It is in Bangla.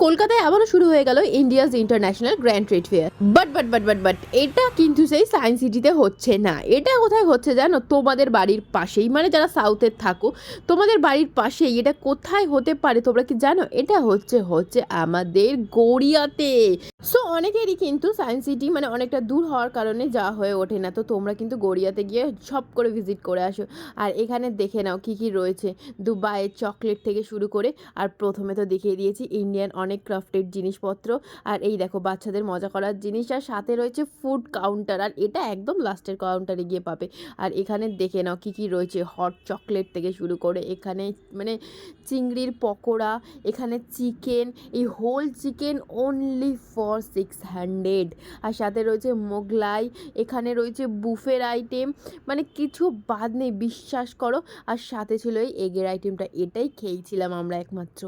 কলকাতায় আবারও শুরু হয়ে গেল India's international grand trade fair. But এটা কিন্তু সেই সায়েন্স সিটিতে হচ্ছে না। এটা কোথায় হচ্ছে জানো? তোমাদের বাড়ির পাশেই, মানে যারা সাউথের থাকো তোমাদের বাড়ির পাশেই। এটা কোথায় হতে পারে তোমরা কি জানো? এটা হচ্ছে আমাদের গড়িয়াতে। সো অনেকেরই কিন্তু সায়েন্স সিটি মানে অনেকটা দূর হওয়ার কারণে যাওয়া হয়ে ওঠে না। তো তোমরা কিন্তু গড়িয়াতে গিয়ে সব করে ভিজিট করে আসো। আর এখানে দেখে নাও কী কী রয়েছে। দুবাইয়ের চকলেট থেকে শুরু করে, আর প্রথমে তো দেখিয়ে দিয়েছি ইন্ডিয়ান অনেক ক্রাফটেড জিনিসপত্র। আর এই দেখো বাচ্চাদের মজা করার জিনিস, আর সাথে রয়েছে ফুড কাউন্টার, আর এটা একদম লাস্টের কাউন্টারে গিয়ে পাবে। আর এখানে দেখে নাও কী কী রয়েছে, হট চকলেট থেকে শুরু করে এখানে মানে চিংড়ির পকোড়া, এখানে চিকেন, এই হোল চিকেন অনলি ফর 600। আর সাথে রয়েছে মোগলাই, এখানে রয়েছে বুফের আইটেম, মানে কিছু বাদ নেই বিশ্বাস করো। আর সাথে ছিল এই এগের আইটেমটা, এটাই খেয়েছিলাম আমরা একমাত্র।